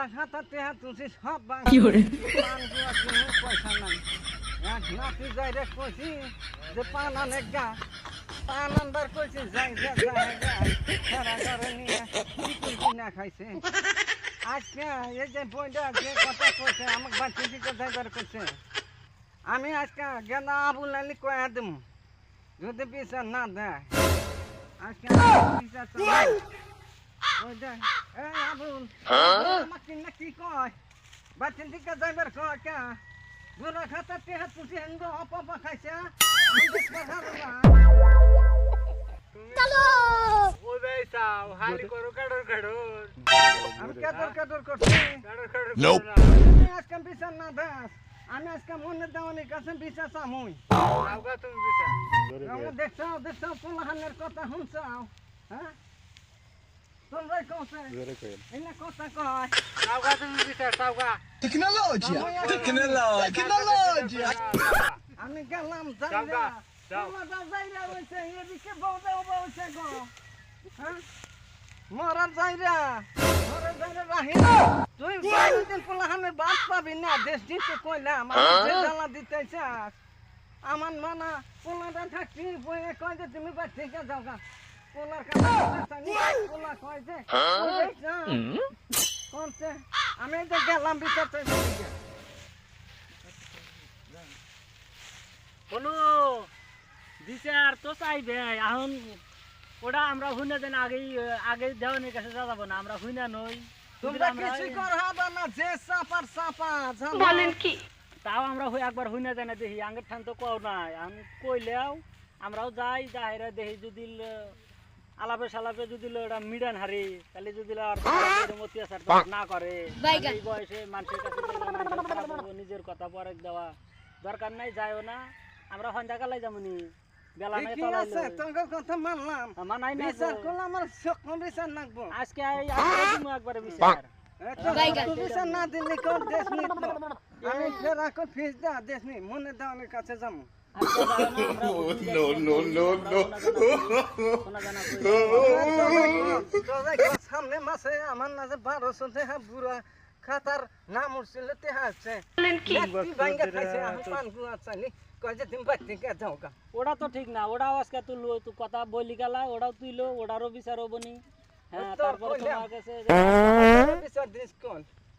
বুড়া খাতা টেহা তুলছি সব কি করে? পয়সা নাই এক নাতি যাই রে কইছি যে পান আনে গা পান আনবার কইছি যাই সারা ঘরে নিয়ে চিকুন কিনা খাইছে আজকে এই যে বইটা যে কথা কইছে আমাকে বাচ্চা দিকে যাইবার কইছে আমি আজকে গেন্দা আবুল আলী কয়া দেব যদি বিচার না দেয় আজকে বিচার ওই দেখ এই আবুল আমাকে না কি কয় বাচ্চা দিকে যাইবার কয় কে বুড়া খাতা টেহা তুলছি হেঙ্গ অপা খাইছে চলো ওই বেসাও হালি করো কাডর কাডর আমি কাদর করছি কাডর কাডর আমি আজকে বিচার না দেয় আমি আজকে মনে দেওয়ানির কাছে বিচার চামুই আউগা তুমি বিটা আমরা দেখছো পোলাহানের কথা শুনছাও হ্যাঁ তোমরাই কওছে এনে কথা কয় আউগা তুমি বিটা আউগা Tecnologia! আমি গেলাম যাও যাইরা যাও তোমার যাইরা হইছে এদিকে বউদা হইছে গো হ্যাঁ মরা যাইরা রাহি তুই কোনদিন পোলাহানের বাদ পাবি না দেশ দিতে কইলাম আমার যে জ্বালা দিতেছ আমার মানা পোলাটা থাকবি বইয়ে কয় যে তুমি বাদ থেকে যাও গা পোলার কাছে পোলা কয় যে কোনছে আমি তো গেলাম বিচারতে কোনো দিছে আর তো চাইবে এখন ওটা আমরা হুইনা দেন আগে দেওয়ানের কাছে যাবো না আমরা হুইনা নই তোমরা কিছু করহাবা না যে চাপা বলেন কি? তাও আমরা একবার হুইনা দেন দেখি আঙ্গের ঠান তো কও নাই আমি কইলেও আমরাও যাই যাইরা দেখি যদি আলাপে সালাপে যদি ওটা মিডান হারি তাহলে যদি আর অত্যাচার না করে এই বয়সে মানুষের কাছে নিজের কথা পরে দেওয়া দরকার নাই যাইও না আমরা সন্ধ্যাকালে যাবনি বেলা নাই ঠিক আছে তোমার কথা মানলাম মানাই না বিচার করলে আমার সকল বিচার নাকবো আজকে তুমি একবারে বিচার বিচার না দিলে কোন দেশ নিত আমি ফের এখন ফিস দা দেশ নি মনে দেওয়ানের কাছে যাবো সামনে মাসে আমার নাজে 1200 টাকা বুড়া খাতার নাম উঠছিল টেহা আছে ওটা তো ঠিক না ওটাও আজকে তুললো তুই কথা বলি গেলা ওটাও তুইলো ওটারও বিচার হবো নি হ্যাঁ তারপরে তোমার কাছে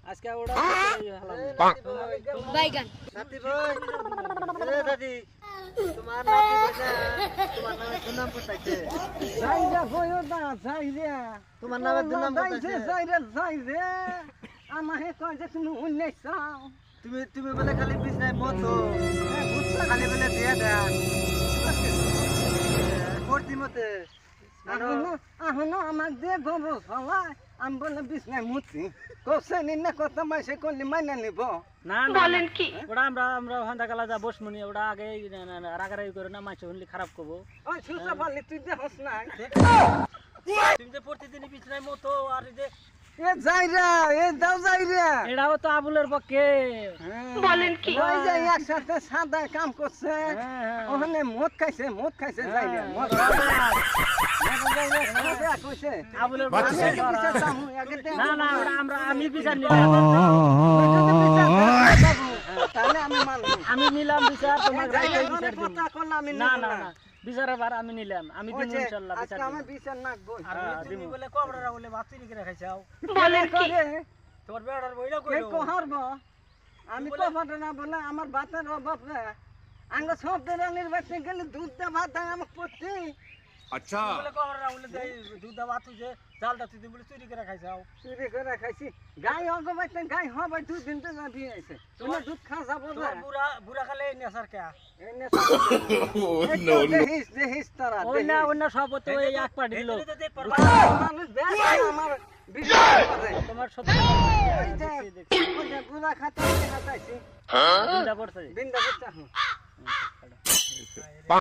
আজকে ওটা বাইগান নাতি ভাই দাদি তোমার নাতি বলে তোমার নামে দুনাম পড়তাইছে যাইরা কইও না যাইরা তোমার নামে দুনাম পড়তাইছে যাইরা আমাকে কয় যে তুমি উন্নই চাও তুমি বলে খালি বিছনায় মতো খালি বলে দিয়া দেন করতি মতে আহনো আমাক দিয়ে গরু সবাই আমি বলে বিছনায় মুছি কষে নিন কথা মাসে করলে মাইনা নিব না বলেন কি ওটা আমরা সন্ধ্যাকালে যা বসমনি ওটা আগে রাগারাগি করে না মাছ শুনলে খারাপ করবো ওই সুসা পারলি তুই দেখস নাই তুমি যে প্রতিদিন বিছনায় মতো আর যে এ যাইরা এ দাও যাইরা এটাও তো আবুলের পক্ষে বলেন কি? ওই যে একসাথে সাদা কাম করছে ওখানে মদ খাইছে যাইরা মদ কইছে আবুলের না না আমরা আমি বিচার তাহলে আমি মানব আমি নিলাম বিচার তোমার কথা করলাম আমি না না না বিচারের বার আমি নিলাম আমি দিব ইনশাআল্লাহ বিচার আমি বিচার নাকবো তুমি বলে কবড়া বলে বাতুরি করে খাইছাও বলেন কি? তোর বেড়ার বইলা কে কহারব আমি কহাটা না বলে আমার বাতের অভাব রে আঙ্গ সব দেরানির বাচ্চা গেলে দুধ দে ভাত দেয় আমাকে পড়তে अच्छा বলে কবড়া বলে দেই দুধ দাও বাতু যে জালটা তুই বলে চুরি করে খাইছাও চুরি করে খাইছি গাই অঙ্গ বাচ্চা গাই হবে দুদিন তো না দিয়ে আইছে তোমার দুধ খা যাবো না তোর বুড়া খালে নেসার কে এনে no no দেহিস তারা অন্য সব তো এই এক পার্টি লোক মানুষ বেশ আমার বিশ্বাস করে তোমার সত্যি ওই যে গুলা খাতা খাতাইছি বিন্দা পড়ছে বিন্দা বুঝতা